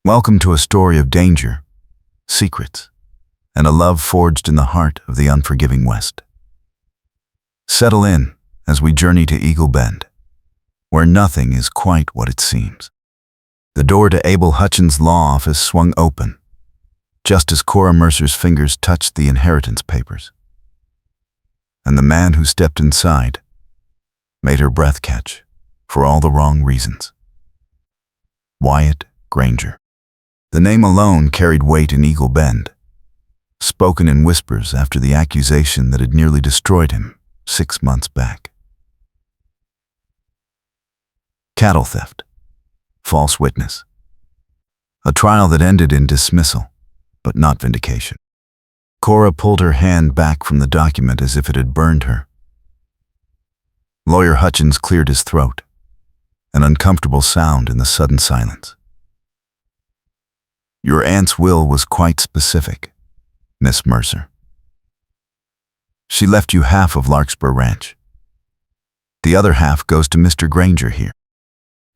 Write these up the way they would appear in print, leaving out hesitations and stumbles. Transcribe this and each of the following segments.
Welcome to a story of danger, secrets, and a love forged in the heart of the unforgiving West. Settle in as we journey to Eagle Bend, where nothing is quite what it seems. The door to Abel Hutchins' law office swung open, just as Cora Mercer's fingers touched the inheritance papers. And the man who stepped inside made her breath catch for all the wrong reasons. Wyatt Granger. The name alone carried weight in Eagle Bend, spoken in whispers after the accusation that had nearly destroyed him 6 months back. Cattle theft, false witness, a trial that ended in dismissal, but not vindication. Cora pulled her hand back from the document as if it had burned her. Lawyer Hutchins cleared his throat, an uncomfortable sound in the sudden silence. Your aunt's will was quite specific, Miss Mercer. She left you half of Larkspur Ranch. The other half goes to Mr. Granger here.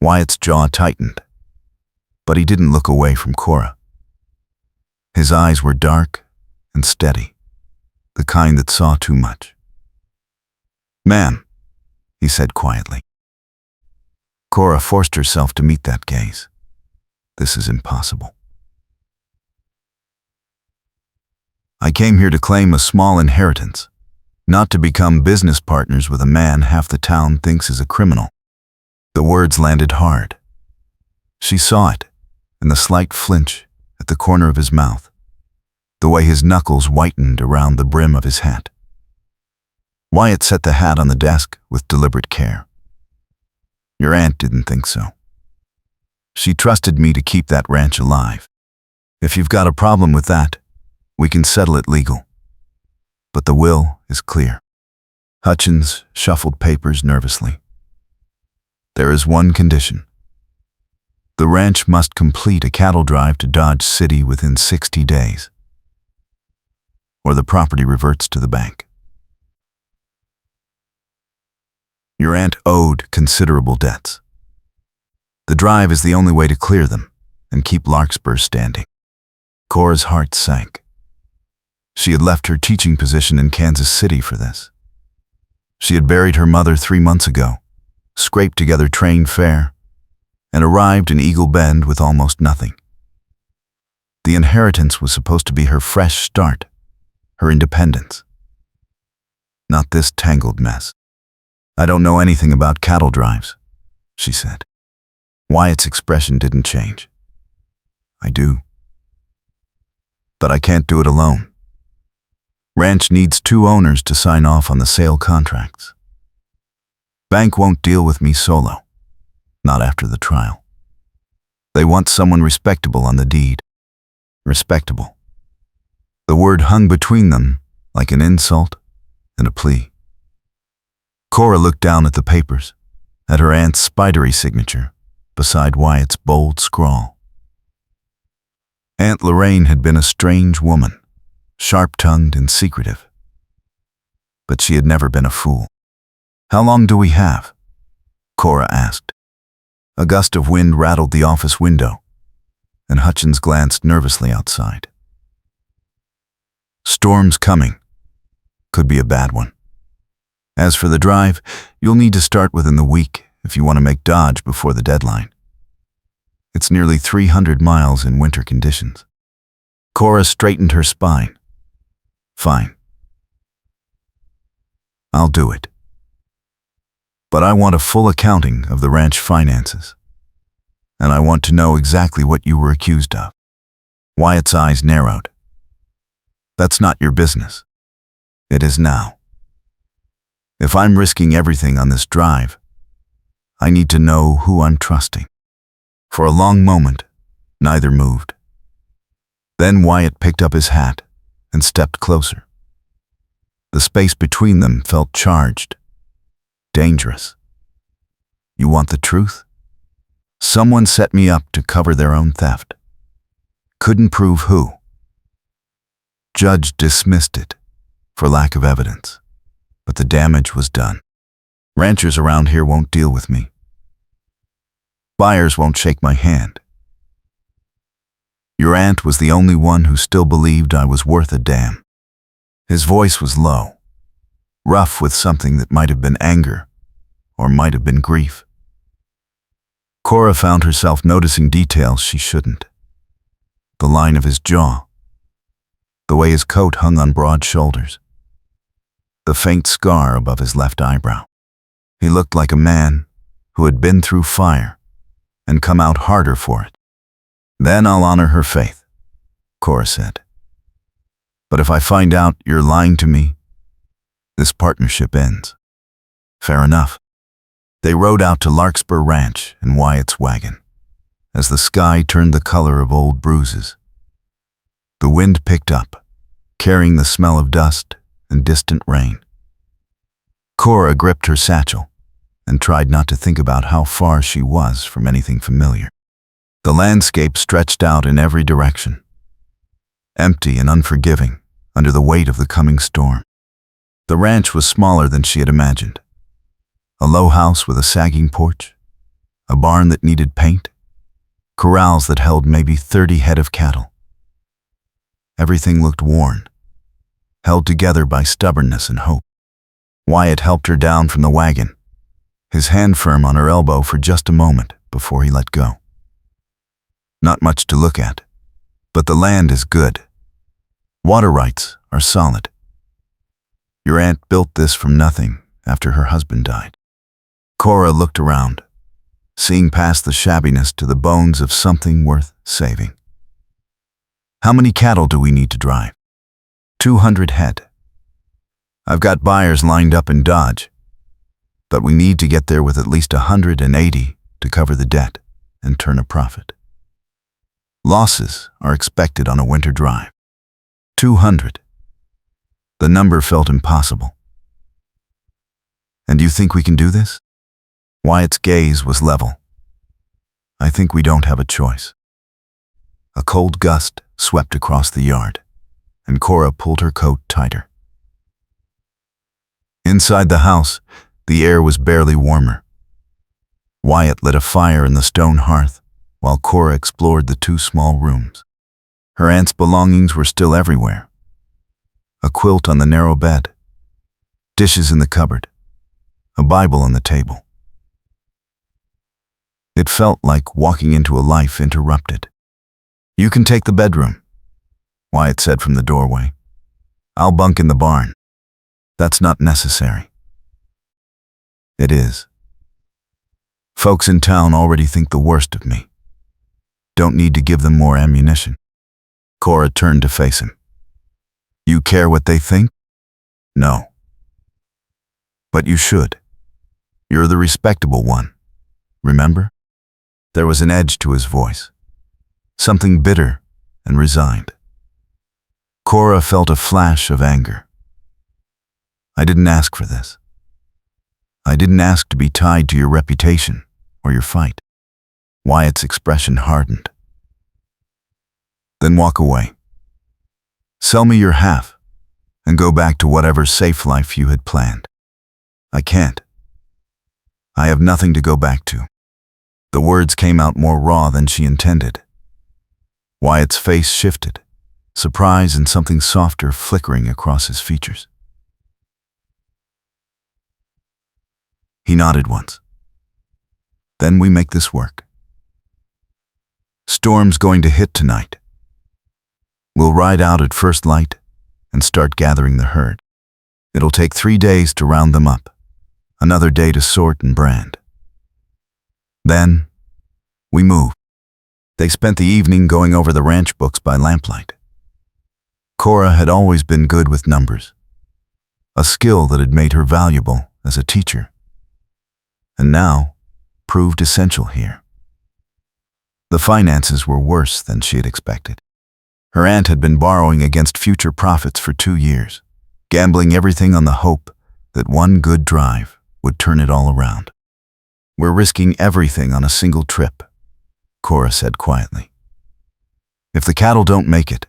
Wyatt's jaw tightened, but he didn't look away from Cora. His eyes were dark and steady, the kind that saw too much. Ma'am, he said quietly. Cora forced herself to meet that gaze. This is impossible. I came here to claim a small inheritance, not to become business partners with a man half the town thinks is a criminal. The words landed hard. She saw it in the slight flinch at the corner of his mouth, the way his knuckles whitened around the brim of his hat. Wyatt set the hat on the desk with deliberate care. Your aunt didn't think so. She trusted me to keep that ranch alive. If you've got a problem with that, we can settle it legal. But the will is clear. Hutchins shuffled papers nervously. There is one condition. The ranch must complete a cattle drive to Dodge City within 60 days, or the property reverts to the bank. Your aunt owed considerable debts. The drive is the only way to clear them and keep Larkspur standing. Cora's heart sank. She had left her teaching position in Kansas City for this. She had buried her mother 3 months ago, scraped together train fare, and arrived in Eagle Bend with almost nothing. The inheritance was supposed to be her fresh start, her independence. Not this tangled mess. I don't know anything about cattle drives, she said. Wyatt's expression didn't change. I do. But I can't do it alone. Ranch needs 2 owners to sign off on the sale contracts. Bank won't deal with me solo, not after the trial. They want someone respectable on the deed. Respectable. The word hung between them like an insult and a plea. Cora looked down at the papers, at her aunt's spidery signature beside Wyatt's bold scrawl. Aunt Lorraine had been a strange woman, sharp-tongued and secretive. But she had never been a fool. How long do we have? Cora asked. A gust of wind rattled the office window, and Hutchins glanced nervously outside. Storm's coming. Could be a bad one. As for the drive, you'll need to start within the week if you want to make Dodge before the deadline. It's nearly 300 miles in winter conditions. Cora straightened her spine. Fine. I'll do it. But I want a full accounting of the ranch finances. And I want to know exactly what you were accused of. Wyatt's eyes narrowed. That's not your business. It is now. If I'm risking everything on this drive, I need to know who I'm trusting. For a long moment, neither moved. Then Wyatt picked up his hat and stepped closer. The space between them felt charged, dangerous. You want the truth? Someone set me up to cover their own theft. Couldn't prove who. Judge dismissed it for lack of evidence, but the damage was done. Ranchers around here won't deal with me. Buyers won't shake my hand. Your aunt was the only one who still believed I was worth a damn. His voice was low, rough with something that might have been anger or might have been grief. Cora found herself noticing details she shouldn't. The line of his jaw, the way his coat hung on broad shoulders, the faint scar above his left eyebrow. He looked like a man who had been through fire and come out harder for it. Then I'll honor her faith, Cora said. But if I find out you're lying to me, this partnership ends. Fair enough. They rode out to Larkspur Ranch in Wyatt's wagon, as the sky turned the color of old bruises. The wind picked up, carrying the smell of dust and distant rain. Cora gripped her satchel and tried not to think about how far she was from anything familiar. The landscape stretched out in every direction, empty and unforgiving under the weight of the coming storm. The ranch was smaller than she had imagined. A low house with a sagging porch, a barn that needed paint, corrals that held maybe 30 head of cattle. Everything looked worn, held together by stubbornness and hope. Wyatt helped her down from the wagon, his hand firm on her elbow for just a moment before he let go. Not much to look at, but the land is good. Water rights are solid. Your aunt built this from nothing after her husband died. Cora looked around, seeing past the shabbiness to the bones of something worth saving. How many cattle do we need to drive? 200 head. I've got buyers lined up in Dodge, but we need to get there with at least 180 to cover the debt and turn a profit. Losses are expected on a winter drive. 200. The number felt impossible. And you think we can do this? Wyatt's gaze was level. I think we don't have a choice. A cold gust swept across the yard, and Cora pulled her coat tighter. Inside the house, the air was barely warmer. Wyatt lit a fire in the stone hearth, while Cora explored the 2 small rooms. Her aunt's belongings were still everywhere. A quilt on the narrow bed, dishes in the cupboard, a Bible on the table. It felt like walking into a life interrupted. You can take the bedroom, Wyatt said from the doorway. I'll bunk in the barn. That's not necessary. It is. Folks in town already think the worst of me. Don't need to give them more ammunition. Cora turned to face him. You care what they think? No. But you should. You're the respectable one. Remember? There was an edge to his voice, something bitter and resigned. Cora felt a flash of anger. I didn't ask for this. I didn't ask to be tied to your reputation or your fight. Wyatt's expression hardened. Then walk away. Sell me your half and go back to whatever safe life you had planned. I can't. I have nothing to go back to. The words came out more raw than she intended. Wyatt's face shifted, surprise and something softer flickering across his features. He nodded once. Then we make this work. Storm's going to hit tonight. We'll ride out at first light and start gathering the herd. It'll take 3 days to round them up, another day to sort and brand. Then, we move. They spent the evening going over the ranch books by lamplight. Cora had always been good with numbers, a skill that had made her valuable as a teacher, and now proved essential here. The finances were worse than she had expected. Her aunt had been borrowing against future profits for 2 years, gambling everything on the hope that one good drive would turn it all around. We're risking everything on a single trip, Cora said quietly. If the cattle don't make it,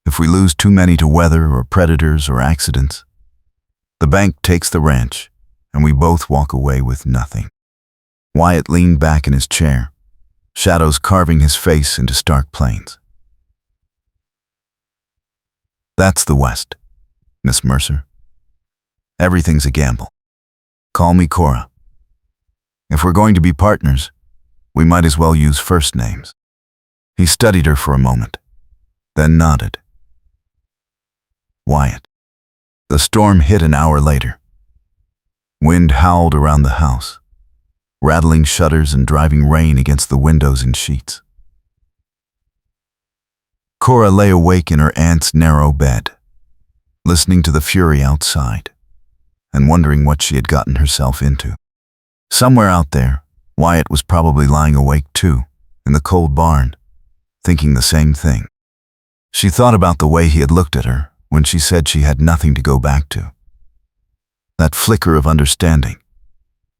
if we lose too many to weather or predators or accidents, the bank takes the ranch and we both walk away with nothing. Wyatt leaned back in his chair, shadows carving his face into stark planes. That's the West, Miss Mercer. Everything's a gamble. Call me Cora. If we're going to be partners, we might as well use first names. He studied her for a moment, then nodded. Wyatt. The storm hit an hour later. Wind howled around the house, rattling shutters and driving rain against the windows in sheets. Cora lay awake in her aunt's narrow bed, listening to the fury outside and wondering what she had gotten herself into. Somewhere out there, Wyatt was probably lying awake too, in the cold barn, thinking the same thing. She thought about the way he had looked at her when she said she had nothing to go back to. That flicker of understanding,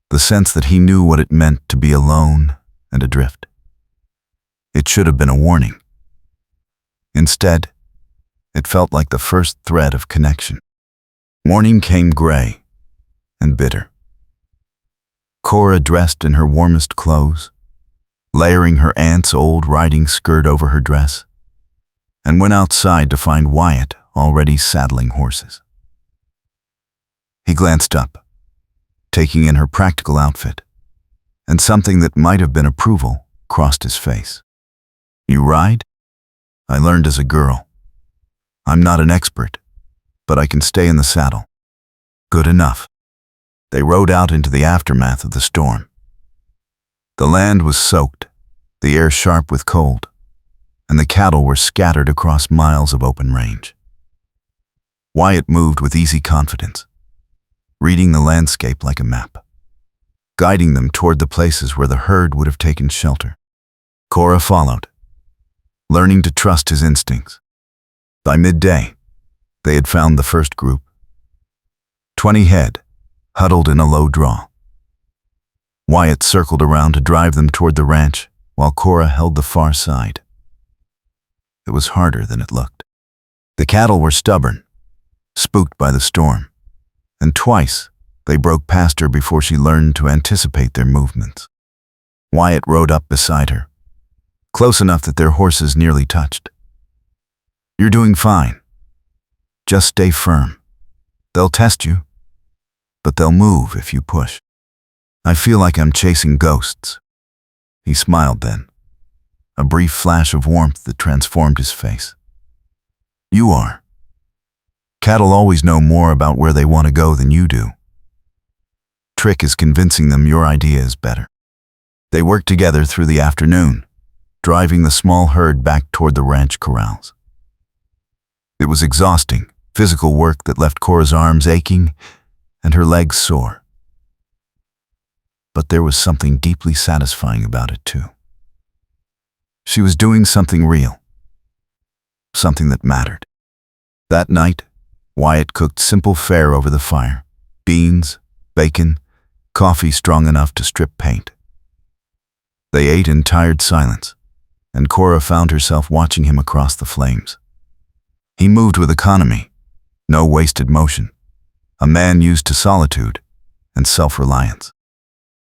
the sense that he knew what it meant to be alone and adrift. It should have been a warning. Instead, it felt like the first thread of connection. Morning came gray and bitter. Cora dressed in her warmest clothes, layering her aunt's old riding skirt over her dress, and went outside to find Wyatt already saddling horses. He glanced up, taking in her practical outfit, and something that might have been approval crossed his face. You ride? I learned as a girl. I'm not an expert, but I can stay in the saddle. Good enough. They rode out into the aftermath of the storm. The land was soaked, the air sharp with cold, and the cattle were scattered across miles of open range. Wyatt moved with easy confidence, reading the landscape like a map, guiding them toward the places where the herd would have taken shelter. Cora followed, learning to trust his instincts. By midday, they had found the first group. 20 head, huddled in a low draw. Wyatt circled around to drive them toward the ranch, while Cora held the far side. It was harder than it looked. The cattle were stubborn, spooked by the storm, and twice they broke past her before she learned to anticipate their movements. Wyatt rode up beside her, close enough that their horses nearly touched. You're doing fine. Just stay firm. They'll test you, but they'll move if you push. I feel like I'm chasing ghosts. He smiled then, a brief flash of warmth that transformed his face. You are. Cattle always know more about where they want to go than you do. Trick is convincing them your idea is better. They worked together through the afternoon, driving the small herd back toward the ranch corrals. It was exhausting, physical work that left Cora's arms aching and her legs sore. But there was something deeply satisfying about it too. She was doing something real, something that mattered. That night, Wyatt cooked simple fare over the fire: beans, bacon, coffee strong enough to strip paint. They ate in tired silence, and Cora found herself watching him across the flames. He moved with economy, no wasted motion, a man used to solitude and self-reliance.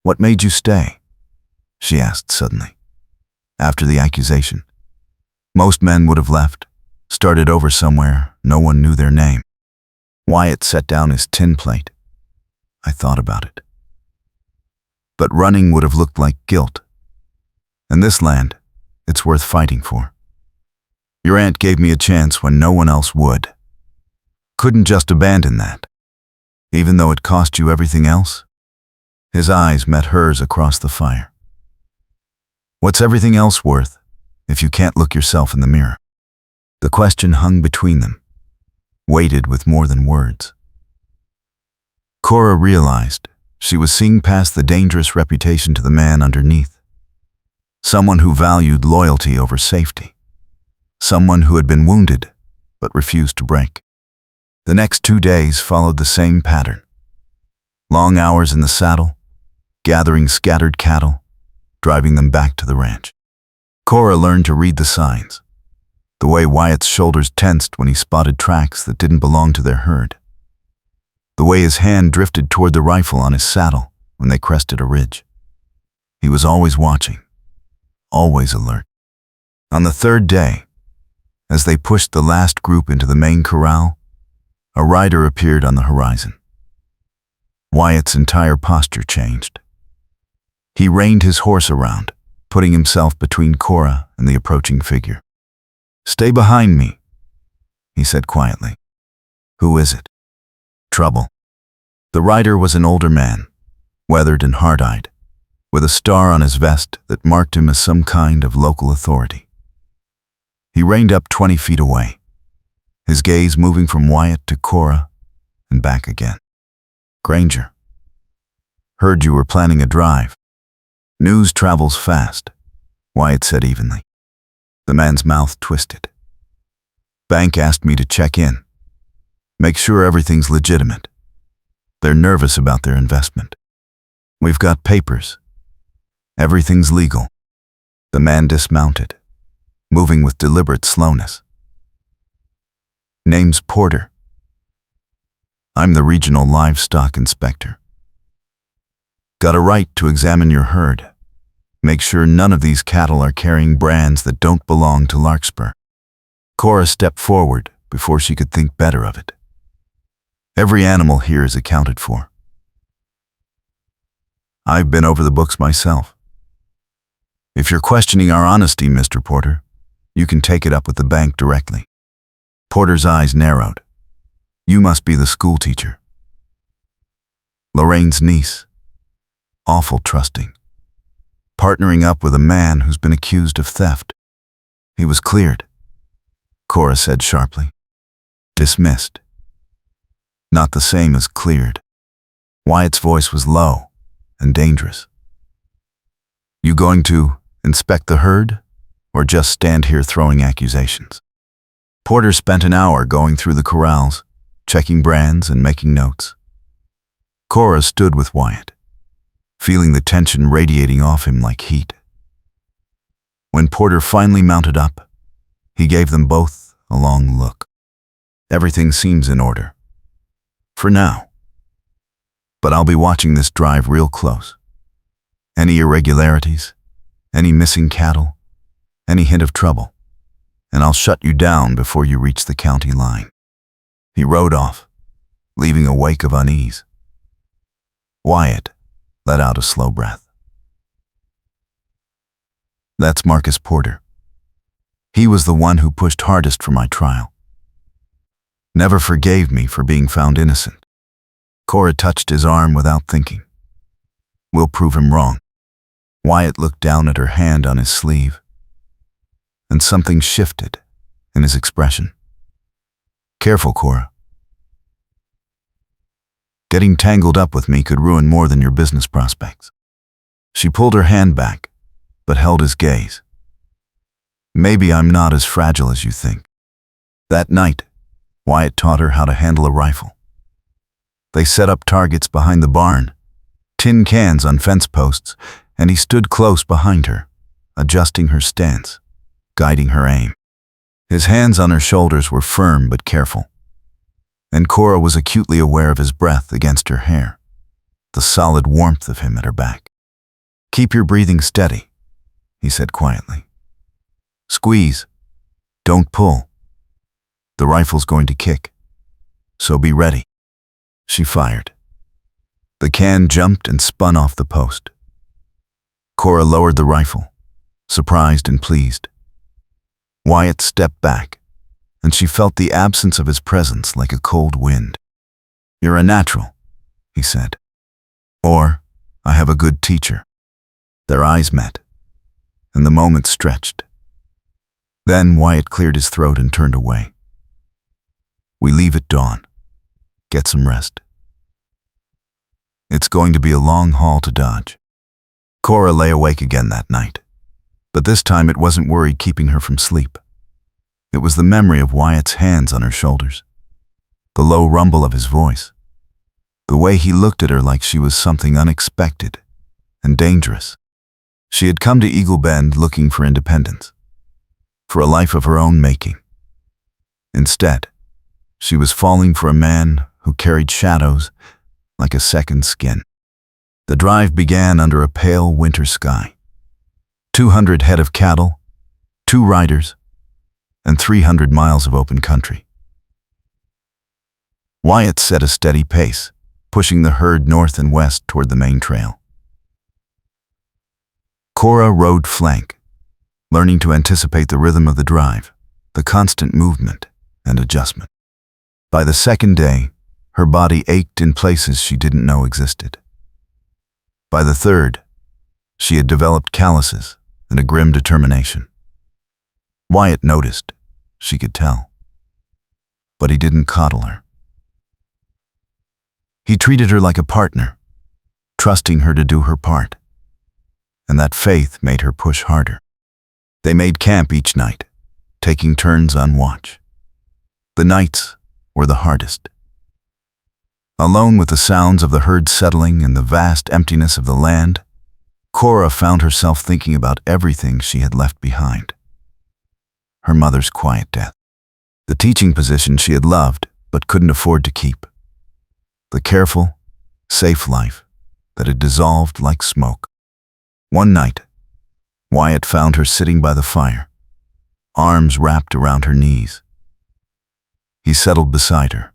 What made you stay? She asked suddenly, after the accusation. Most men would have left, started over somewhere no one knew their name. Wyatt set down his tin plate. I thought about it. But running would have looked like guilt. In this land, it's worth fighting for. Your aunt gave me a chance when no one else would. Couldn't just abandon that, even though it cost you everything else? His eyes met hers across the fire. What's everything else worth if you can't look yourself in the mirror? The question hung between them, weighted with more than words. Cora realized she was seeing past the dangerous reputation to the man underneath. Someone who valued loyalty over safety. Someone who had been wounded but refused to break. The next 2 days followed the same pattern. Long hours in the saddle, gathering scattered cattle, driving them back to the ranch. Cora learned to read the signs, the way Wyatt's shoulders tensed when he spotted tracks that didn't belong to their herd, the way his hand drifted toward the rifle on his saddle when they crested a ridge. He was always watching, always alert. On the third day, As they pushed the last group into the main corral, a rider appeared on the horizon. Wyatt's entire posture changed. He reined his horse around, putting himself between Cora and the approaching figure. "Stay behind me," he said quietly. "Who is it?" "Trouble." The rider was an older man, weathered and hard-eyed, with a star on his vest that marked him as some kind of local authority. He reined up 20 feet away, his gaze moving from Wyatt to Cora and back again. "Granger, heard you were planning a drive." "News travels fast," Wyatt said evenly. The man's mouth twisted. "Bank asked me to check in. Make sure everything's legitimate. They're nervous about their investment. We've got papers. Everything's legal." The man dismounted, moving with deliberate slowness. "Name's Porter. I'm the regional livestock inspector. Got a right to examine your herd. Make sure none of these cattle are carrying brands that don't belong to Larkspur." Cora stepped forward before she could think better of it. "Every animal here is accounted for. I've been over the books myself. If you're questioning our honesty, Mr. Porter, you can take it up with the bank directly." Porter's eyes narrowed. "You must be the schoolteacher." "Lorraine's niece. Awful trusting. Partnering up with a man who's been accused of theft." "He was cleared," Cora said sharply. "Dismissed. Not the same as cleared." Wyatt's voice was low and dangerous. "You going to inspect the herd, or just stand here throwing accusations?" Porter spent an hour going through the corrals, checking brands and making notes. Cora stood with Wyatt, feeling the tension radiating off him like heat. When Porter finally mounted up, he gave them both a long look. "Everything seems in order. For now. But I'll be watching this drive real close. Any irregularities, any missing cattle, any hint of trouble, and I'll shut you down before you reach the county line." He rode off, leaving a wake of unease. Wyatt let out a slow breath. "That's Marcus Porter. He was the one who pushed hardest for my trial. Never forgave me for being found innocent." Cora touched his arm without thinking. "We'll prove him wrong." Wyatt looked down at her hand on his sleeve, and something shifted in his expression. "Careful, Cora. Getting tangled up with me could ruin more than your business prospects." She pulled her hand back, but held his gaze. "Maybe I'm not as fragile as you think." That night, Wyatt taught her how to handle a rifle. They set up targets behind the barn, tin cans on fence posts, and he stood close behind her, adjusting her stance, guiding her aim. His hands on her shoulders were firm but careful, and Cora was acutely aware of his breath against her hair, the solid warmth of him at her back. "Keep your breathing steady," he said quietly. "Squeeze. Don't pull. The rifle's going to kick, so be ready." She fired. The can jumped and spun off the post. Cora lowered the rifle, surprised and pleased. Wyatt stepped back, and she felt the absence of his presence like a cold wind. "You're a natural," he said. "Or I have a good teacher." Their eyes met, and the moment stretched. Then Wyatt cleared his throat and turned away. "We leave at dawn. Get some rest. It's going to be a long haul to Dodge." Cora lay awake again that night, but this time it wasn't worry keeping her from sleep. It was the memory of Wyatt's hands on her shoulders, the low rumble of his voice, the way he looked at her like she was something unexpected and dangerous. She had come to Eagle Bend looking for independence, for a life of her own making. Instead, she was falling for a man who carried shadows like a second skin. The drive began under a pale winter sky. 200 head of cattle, 2 riders, and 300 miles of open country. Wyatt set a steady pace, pushing the herd north and west toward the main trail. Cora rode flank, learning to anticipate the rhythm of the drive, the constant movement and adjustment. By the second day, her body ached in places she didn't know existed. By the third, she had developed calluses and a grim determination. Wyatt noticed, she could tell. But he didn't coddle her. He treated her like a partner, trusting her to do her part. And that faith made her push harder. They made camp each night, taking turns on watch. The nights were the hardest. Alone with the sounds of the herd settling and the vast emptiness of the land, Cora found herself thinking about everything she had left behind. Her mother's quiet death, the teaching position she had loved but couldn't afford to keep, the careful, safe life that had dissolved like smoke. One night, Wyatt found her sitting by the fire, arms wrapped around her knees. He settled beside her,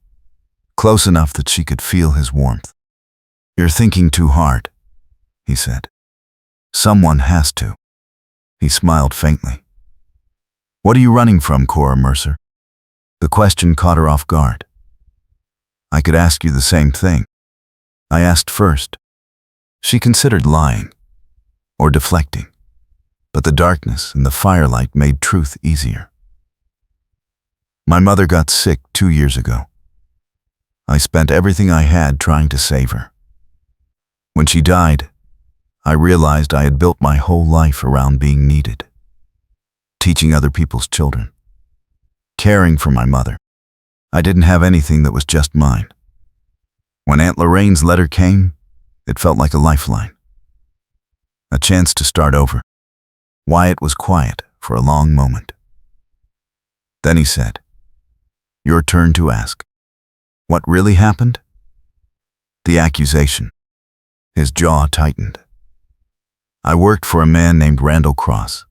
close enough that she could feel his warmth. "You're thinking too hard," he said. "Someone has to." He smiled faintly. "What are you running from, Cora Mercer?" The question caught her off guard. "I could ask you the same thing. I asked first." She considered lying or deflecting, but the darkness and the firelight made truth easier. "My mother got sick 2 years ago. I spent everything I had trying to save her. When she died, I realized I had built my whole life around being needed, teaching other people's children, caring for my mother. I didn't have anything that was just mine. When Aunt Lorraine's letter came, it felt like a lifeline, a chance to start over." Wyatt was quiet for a long moment. Then he said, "Your turn to ask. What really happened?" The accusation. His jaw tightened. "I worked for a man named Randall Cross,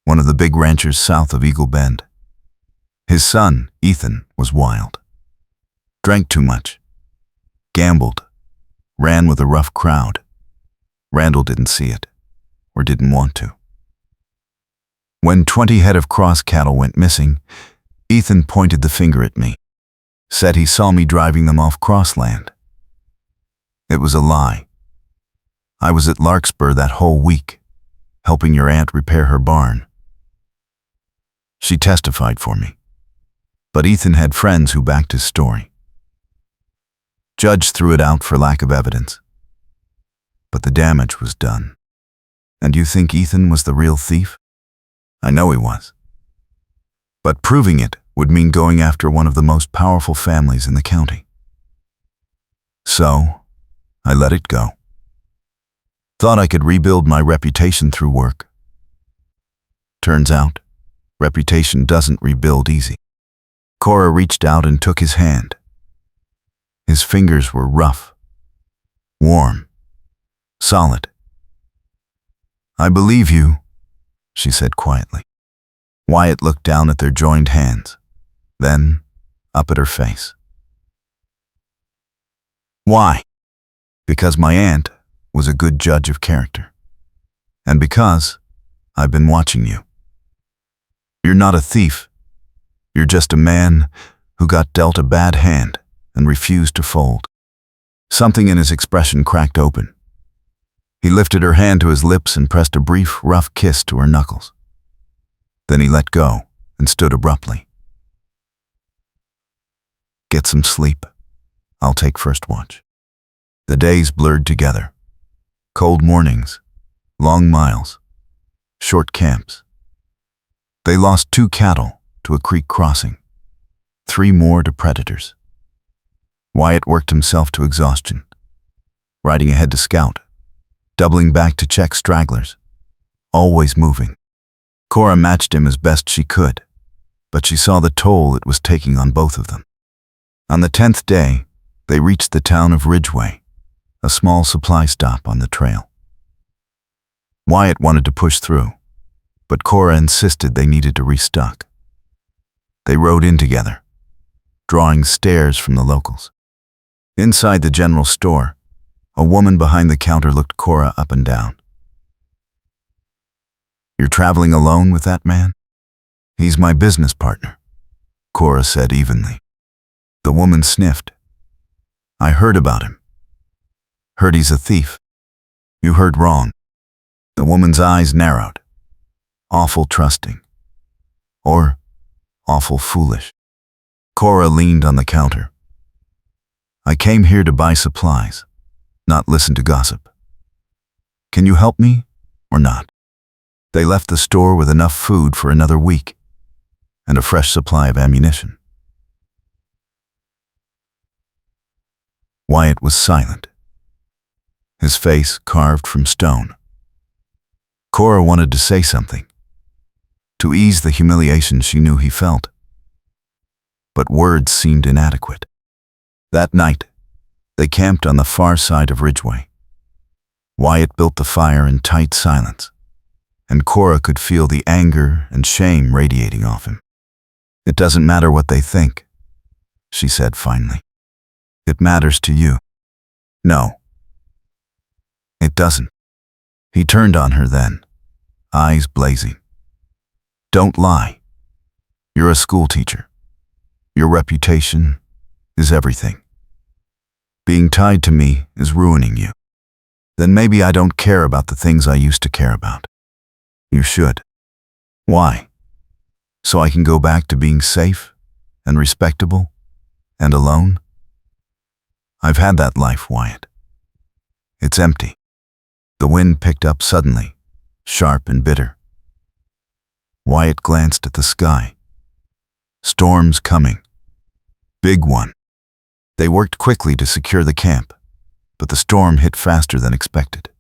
one of the big ranchers south of Eagle Bend. His son, Ethan, was wild. Drank too much. Gambled. Ran with a rough crowd. Randall didn't see it, or didn't want to. When 20 head of Cross cattle went missing, Ethan pointed the finger at me, said he saw me driving them off Crossland. It was a lie. I was at Larkspur that whole week, helping your aunt repair her barn." She testified for me, but Ethan had friends who backed his story. Judge threw it out for lack of evidence, but the damage was done. "And you think Ethan was the real thief?" "I know he was. But proving it would mean going after one of the most powerful families in the county. So, I let it go. Thought I could rebuild my reputation through work. Turns out, reputation doesn't rebuild easy." Cora reached out and took his hand. His fingers were rough, warm, solid. "I believe you," she said quietly. Wyatt looked down at their joined hands, then up at her face. "Why?" "Because my aunt was a good judge of character. And because I've been watching you. You're not a thief. You're just a man who got dealt a bad hand and refused to fold." Something in his expression cracked open. He lifted her hand to his lips and pressed a brief, rough kiss to her knuckles. Then he let go and stood abruptly. "Get some sleep. I'll take first watch." The days blurred together. Cold mornings, long miles, short camps. They lost 2 cattle to a creek crossing, 3 more to predators. Wyatt worked himself to exhaustion, riding ahead to scout, doubling back to check stragglers, always moving. Cora matched him as best she could, but she saw the toll it was taking on both of them. On the 10th day, they reached the town of Ridgeway, a small supply stop on the trail. Wyatt wanted to push through, but Cora insisted they needed to restock. They rode in together, drawing stares from the locals. Inside the general store, a woman behind the counter looked Cora up and down. "You're traveling alone with that man?" "He's my business partner," Cora said evenly. The woman sniffed. "I heard about him. Heard he's a thief." "You heard wrong." The woman's eyes narrowed. "Awful trusting. Or awful foolish." Cora leaned on the counter. "I came here to buy supplies, not listen to gossip. Can you help me or not?" They left the store with enough food for another week and a fresh supply of ammunition. Wyatt was silent, his face carved from stone. Cora wanted to say something, to ease the humiliation she knew he felt, but words seemed inadequate. That night, they camped on the far side of Ridgeway. Wyatt built the fire in tight silence, and Cora could feel the anger and shame radiating off him. "It doesn't matter what they think," she said finally. "It matters to you." "No, it doesn't." He turned on her then, eyes blazing. "Don't lie. You're a schoolteacher. Your reputation is everything. Being tied to me is ruining you. Then maybe I don't care about the things I used to care about. You should." "Why?" "So I can go back to being safe and respectable and alone." "I've had that life, Wyatt. It's empty." The wind picked up suddenly, sharp and bitter. Wyatt glanced at the sky. Storm's coming. Big one. They worked quickly to secure the camp, but the storm hit faster than expected.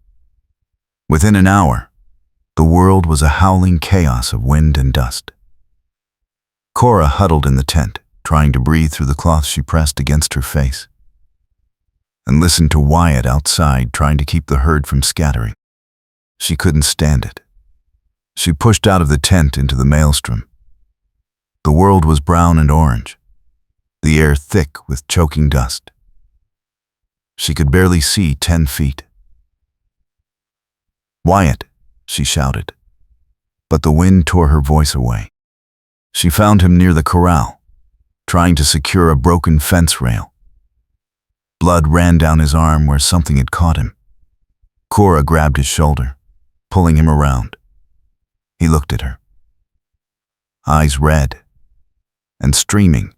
Within an hour, the world was a howling chaos of wind and dust. Cora huddled in the tent, trying to breathe through the cloth she pressed against her face, and listened to Wyatt outside trying to keep the herd from scattering. She couldn't stand it. She pushed out of the tent into the maelstrom. The world was brown and orange, the air thick with choking dust. She could barely see 10 feet. "Wyatt," she shouted, but the wind tore her voice away. She found him near the corral, trying to secure a broken fence rail. Blood ran down his arm where something had caught him. Cora grabbed his shoulder, pulling him around. He looked at her, eyes red and streaming,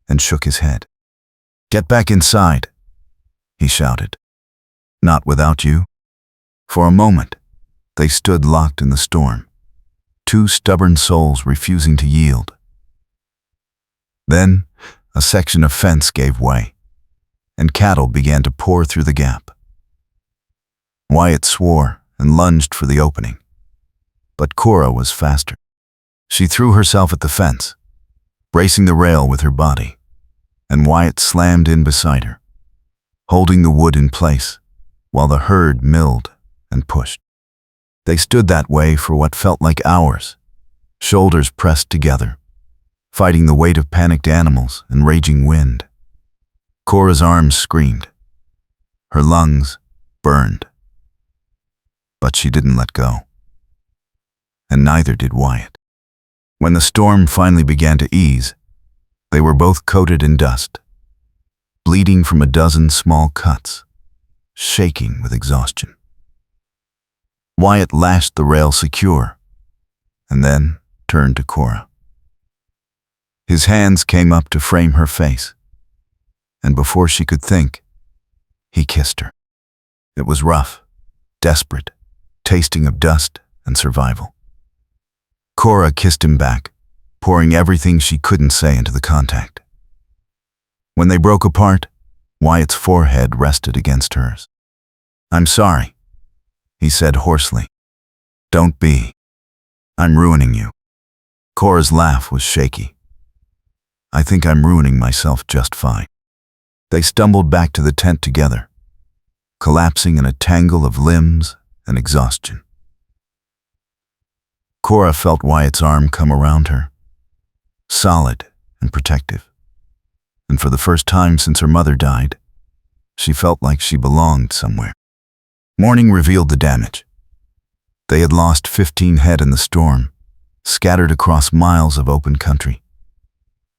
and shook his head. "Get back inside," he shouted. "Not without you." For a moment, they stood locked in the storm, two stubborn souls refusing to yield. Then, a section of fence gave way, and cattle began to pour through the gap. Wyatt swore and lunged for the opening, but Cora was faster. She threw herself at the fence, bracing the rail with her body, and Wyatt slammed in beside her, holding the wood in place while the herd milled and pushed. They stood that way for what felt like hours, shoulders pressed together, fighting the weight of panicked animals and raging wind. Cora's arms screamed. Her lungs burned. But she didn't let go. And neither did Wyatt. When the storm finally began to ease, they were both coated in dust, bleeding from a dozen small cuts, shaking with exhaustion. Wyatt lashed the rail secure, and then turned to Cora. His hands came up to frame her face, and before she could think, he kissed her. It was rough, desperate, tasting of dust and survival. Cora kissed him back, pouring everything she couldn't say into the contact. When they broke apart, Wyatt's forehead rested against hers. "I'm sorry," he said hoarsely. "Don't be. I'm ruining you." Cora's laugh was shaky. "I think I'm ruining myself just fine." They stumbled back to the tent together, collapsing in a tangle of limbs and exhaustion. Cora felt Wyatt's arm come around her, solid and protective. And for the first time since her mother died, she felt like she belonged somewhere. Morning revealed the damage. They had lost 15 head in the storm, scattered across miles of open country.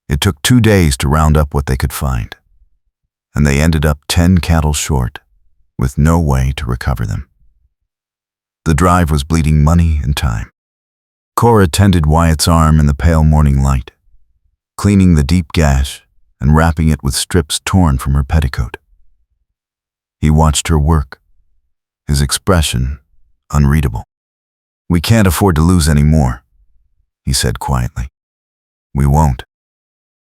It took 2 days to round up what they could find, and they ended up 10 cattle short, with no way to recover them. The drive was bleeding money and time. Cora tended Wyatt's arm in the pale morning light, cleaning the deep gash and wrapping it with strips torn from her petticoat. He watched her work, his expression unreadable. "We can't afford to lose any more," he said quietly. "We won't."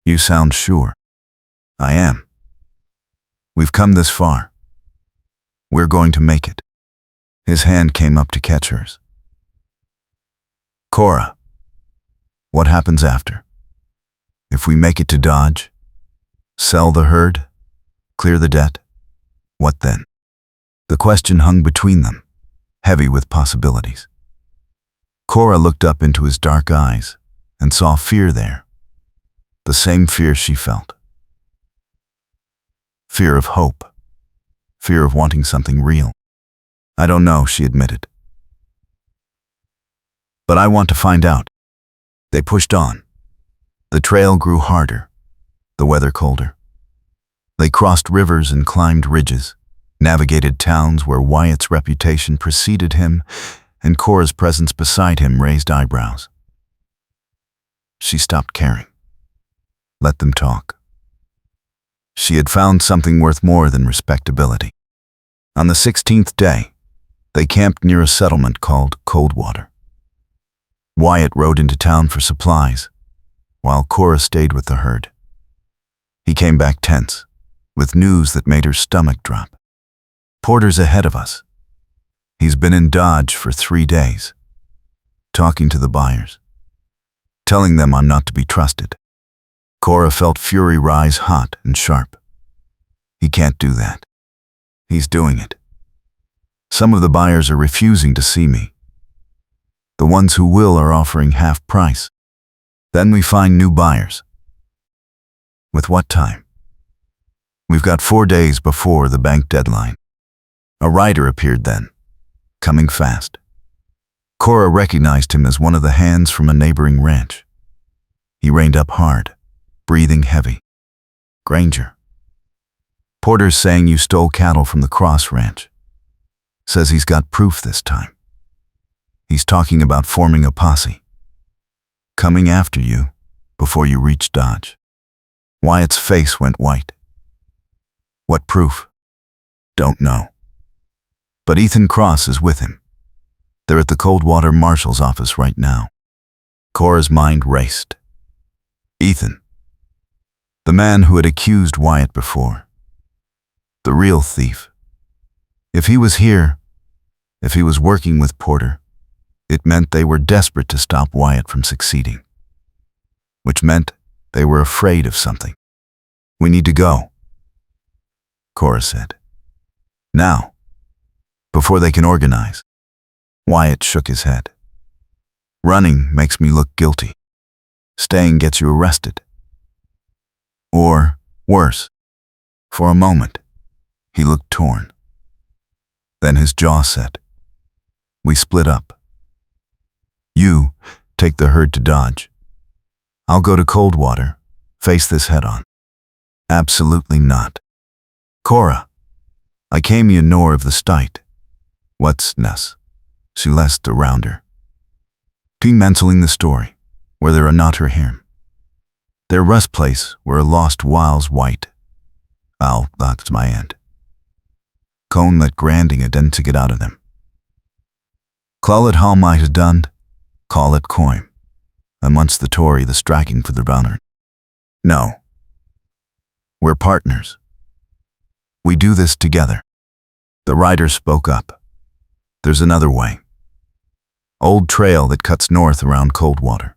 "You sound sure." "I am. We've come this far. We're going to make it." His hand came up to catch hers. "Cora, what happens after? If we make it to Dodge, sell the herd, clear the debt, what then?" The question hung between them, heavy with possibilities. Cora looked up into his dark eyes and saw fear there, the same fear she felt. Fear of hope, fear of wanting something real. "I don't know," she admitted. "But I want to find out." They pushed on. The trail grew harder, the weather colder. They crossed rivers and climbed ridges, navigated towns where Wyatt's reputation preceded him and Cora's presence beside him raised eyebrows. She stopped caring. Let them talk. She had found something worth more than respectability. On the 16th day, they camped near a settlement called Coldwater. Wyatt rode into town for supplies, while Cora stayed with the herd. He came back tense, with news that made her stomach drop. "Porter's ahead of us. He's been in Dodge for 3 days, talking to the buyers, telling them I'm not to be trusted." Cora felt fury rise hot and sharp. "He can't do that. He's doing it. Some of the buyers are refusing to see me. The ones who will are offering half price. Then we find new buyers." "With what time?" "We've got 4 days before the bank deadline." A rider appeared then, coming fast. Cora recognized him as one of the hands from a neighboring ranch. He reined up hard, breathing heavy. "Granger. Porter's saying you stole cattle from the Cross Ranch. Says he's got proof this time. He's talking about forming a posse, coming after you before you reach Dodge." Wyatt's face went white. "What proof?" "Don't know. But Ethan Cross is with him. They're at the Coldwater Marshal's office right now." Cora's mind raced. Ethan. The man who had accused Wyatt before. The real thief. If he was here, if he was working with Porter, it meant they were desperate to stop Wyatt from succeeding. Which meant they were afraid of something. "We need to go," Cora said. "Now, before they can organize." Wyatt shook his head. "Running makes me look guilty. Staying gets you arrested. Or, worse." For a moment, he looked torn. Then his jaw set. "We split up. You take the herd to Dodge. I'll go to Coldwater, face this head on." "Absolutely not. Cora, I came you nor of the stite. What's ness?" She lessed around her. Mentioning the story, where there are not her him. Their rest place where a lost whiles white. That's my end. Cone let granding a den to get out of them. Call it how might have done, call it coin. Amongst the Tory the striking for the banner. "No. We're partners. We do this together." The rider spoke up. "There's another way. Old trail that cuts north around Coldwater.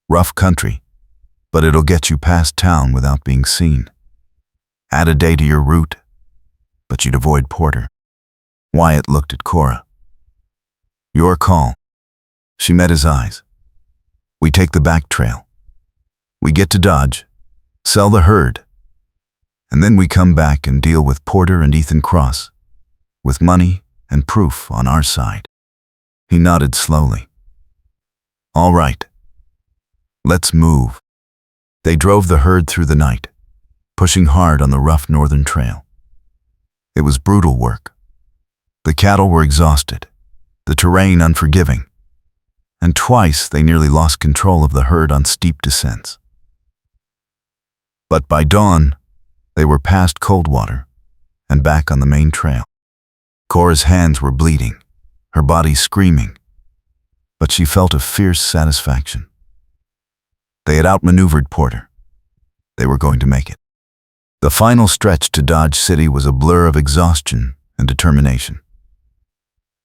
Rough country, but it'll get you past town without being seen. Add a day to your route, but you'd avoid Porter." Wyatt looked at Cora. "Your call." She met his eyes. "We take the back trail. We get to Dodge, sell the herd, and then we come back and deal with Porter and Ethan Cross, with money and proof on our side. He nodded slowly. All right. Let's move. They drove the herd through the night, pushing hard on the rough northern trail. It was brutal work. The cattle were exhausted, the terrain unforgiving, and twice they nearly lost control of the herd on steep descents. But by dawn, they were past Coldwater and back on the main trail. Cora's hands were bleeding, her body screaming, but she felt a fierce satisfaction. They had outmaneuvered Porter. They were going to make it. The final stretch to Dodge City was a blur of exhaustion and determination.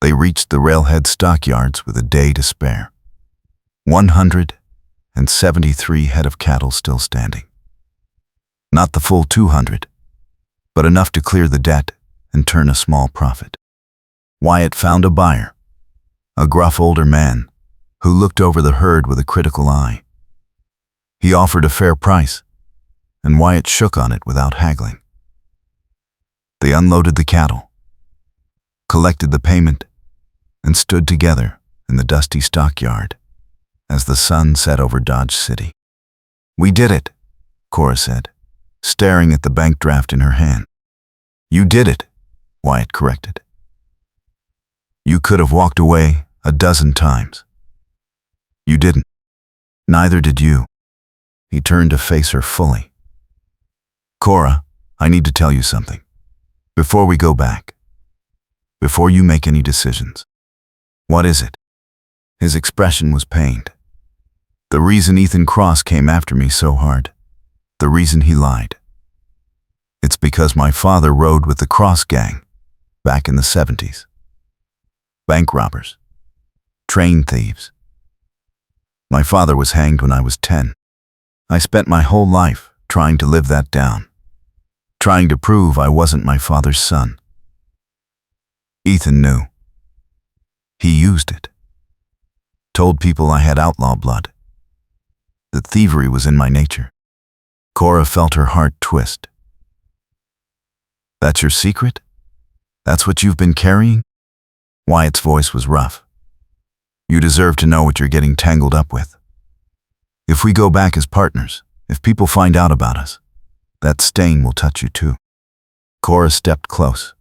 They reached the railhead stockyards with a day to spare. 173 head of cattle still standing. Not the full 200, but enough to clear the debt and turn a small profit. Wyatt found a buyer, a gruff older man who looked over the herd with a critical eye. He offered a fair price, and Wyatt shook on it without haggling. They unloaded the cattle, collected the payment, and stood together in the dusty stockyard as the sun set over Dodge City. We did it, Cora said, staring at the bank draft in her hand. You did it, Wyatt corrected. You could have walked away a dozen times. You didn't. Neither did you. He turned to face her fully. Cora, I need to tell you something. Before we go back. Before you make any decisions. What is it? His expression was pained. The reason Ethan Cross came after me so hard. The reason he lied. It's because my father rode with the Cross gang back in the 70s. Bank robbers. Train thieves. My father was hanged when I was 10. I spent my whole life trying to live that down. Trying to prove I wasn't my father's son. Ethan knew. He used it. Told people I had outlaw blood. That thievery was in my nature. Cora felt her heart twist. That's your secret? That's what you've been carrying? Wyatt's voice was rough. You deserve to know what you're getting tangled up with. If we go back as partners, if people find out about us, that stain will touch you too. Cora stepped close.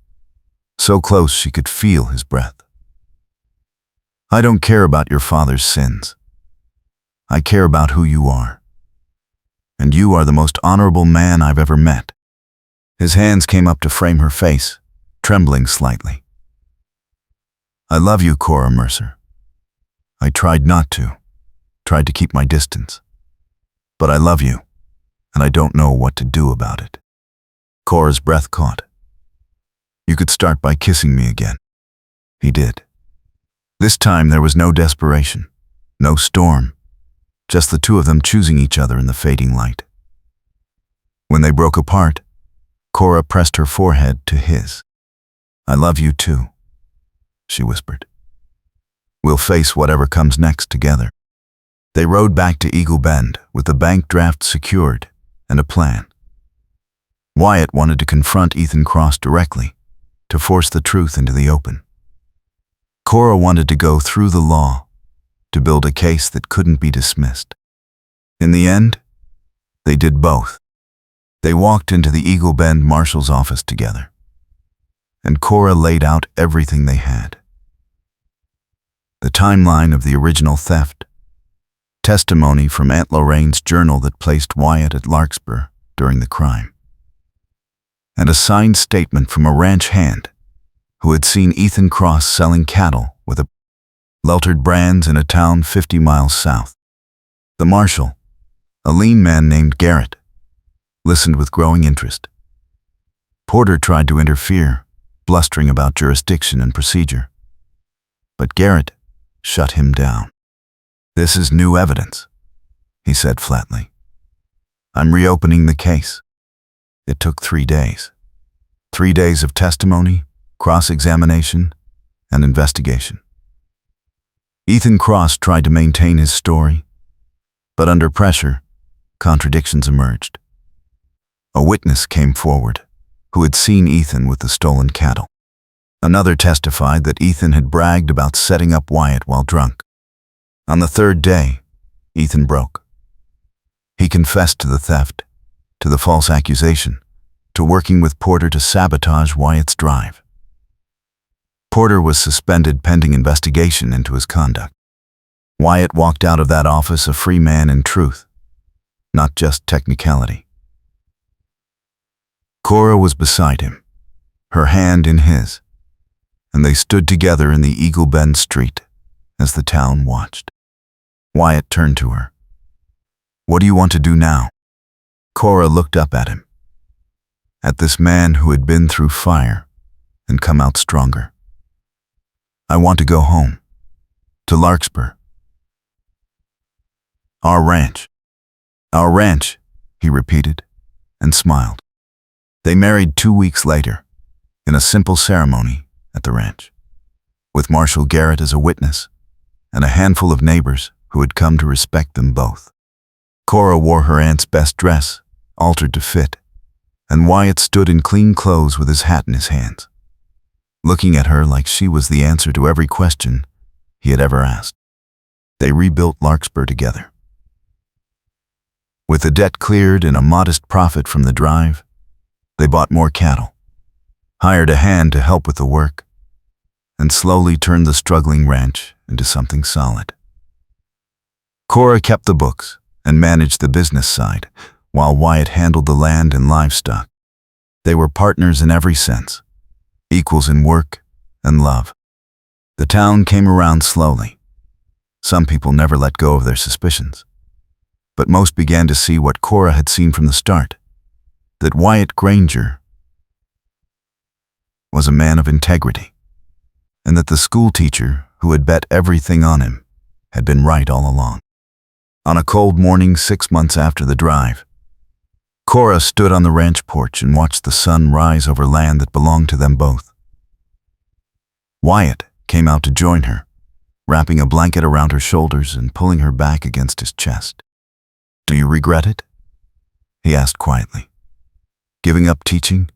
So close she could feel his breath. I don't care about your father's sins. I care about who you are. And you are the most honorable man I've ever met. His hands came up to frame her face, trembling slightly. I love you, Cora Mercer. I tried not to, tried to keep my distance. But I love you, and I don't know what to do about it. Cora's breath caught. You could start by kissing me again. He did. This time there was no desperation, no storm, just the two of them choosing each other in the fading light. When they broke apart, Cora pressed her forehead to his. I love you too, she whispered. We'll face whatever comes next together. They rode back to Eagle Bend with the bank draft secured and a plan. Wyatt wanted to confront Ethan Cross directly, to force the truth into the open. Cora wanted to go through the law, to build a case that couldn't be dismissed. In the end, they did both. They walked into the Eagle Bend marshal's office together, and Cora laid out everything they had. The timeline of the original theft, testimony from Aunt Lorraine's journal that placed Wyatt at Larkspur during the crime, and a signed statement from a ranch hand who had seen Ethan Cross selling cattle with a Lelterd brands in a town 50 miles south. The marshal, a lean man named Garrett, listened with growing interest. Porter tried to interfere, blustering about jurisdiction and procedure. But Garrett shut him down. This is new evidence, he said flatly. I'm reopening the case. It took 3 days. 3 days of testimony, cross-examination, and investigation. Ethan Cross tried to maintain his story, but under pressure, contradictions emerged. A witness came forward who had seen Ethan with the stolen cattle. Another testified that Ethan had bragged about setting up Wyatt while drunk. On the third day, Ethan broke. He confessed to the theft, to the false accusation, to working with Porter to sabotage Wyatt's drive. Porter was suspended pending investigation into his conduct. Wyatt walked out of that office a free man in truth, not just technicality. Cora was beside him, her hand in his, and they stood together in the Eagle Bend street as the town watched. Wyatt turned to her. "What do you want to do now?" Cora looked up at him, at this man who had been through fire and come out stronger. "I want to go home, to Larkspur. Our ranch." "Our ranch," he repeated and smiled. They married 2 weeks later, in a simple ceremony at the ranch, with Marshall Garrett as a witness and a handful of neighbors who had come to respect them both. Cora wore her aunt's best dress, altered to fit, and Wyatt stood in clean clothes with his hat in his hands, looking at her like she was the answer to every question he had ever asked. They rebuilt Larkspur together. With the debt cleared and a modest profit from the drive, they bought more cattle, hired a hand to help with the work, and slowly turned the struggling ranch into something solid. Cora kept the books and managed the business side, while Wyatt handled the land and livestock. They were partners in every sense, equals in work and love. The town came around slowly. Some people never let go of their suspicions, but most began to see what Cora had seen from the start, that Wyatt Granger was a man of integrity, and that the schoolteacher who had bet everything on him had been right all along. On a cold morning 6 months after the drive, Cora stood on the ranch porch and watched the sun rise over land that belonged to them both. Wyatt came out to join her, wrapping a blanket around her shoulders and pulling her back against his chest. "Do you regret it?" he asked quietly. "Giving up teaching?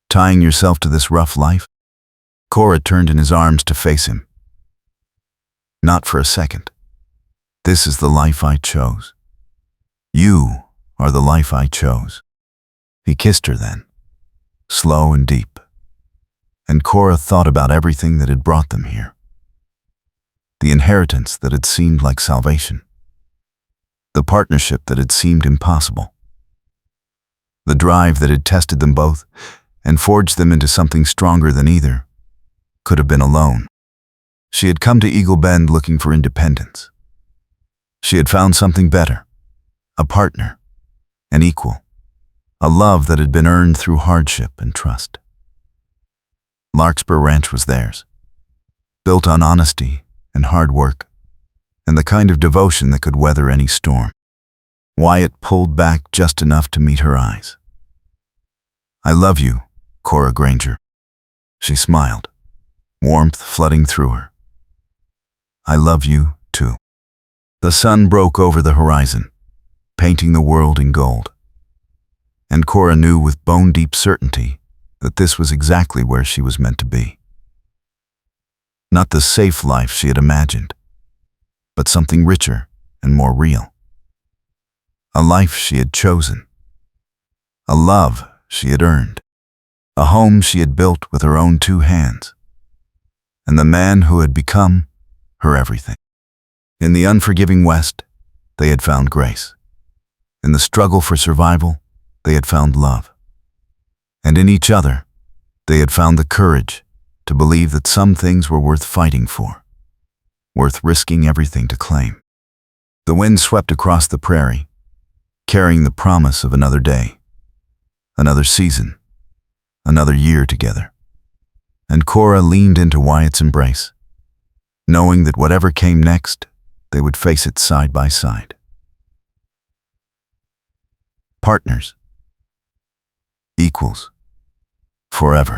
Tying yourself to this rough life?" Cora turned in his arms to face him. "Not for a second. This is the life I chose. You are the life I chose." He kissed her then, slow and deep, and Cora thought about everything that had brought them here. The inheritance that had seemed like salvation. The partnership that had seemed impossible. The drive that had tested them both and forged them into something stronger than either could have been alone. She had come to Eagle Bend looking for independence. She had found something better, a partner, an equal, a love that had been earned through hardship and trust. Larkspur Ranch was theirs, built on honesty and hard work, and the kind of devotion that could weather any storm. Wyatt pulled back just enough to meet her eyes. "I love you, Cora Granger." She smiled, warmth flooding through her. "I love you, too." The sun broke over the horizon, painting the world in gold. And Cora knew with bone-deep certainty that this was exactly where she was meant to be. Not the safe life she had imagined, but something richer and more real. A life she had chosen. A love she had earned. A home she had built with her own 2 hands. And the man who had become her everything. In the unforgiving West, they had found grace. In the struggle for survival, they had found love. And in each other, they had found the courage to believe that some things were worth fighting for, worth risking everything to claim. The wind swept across the prairie, carrying the promise of another day, another season, another year together. And Cora leaned into Wyatt's embrace, knowing that whatever came next, they would face it side by side. Partners. Equals. Forever.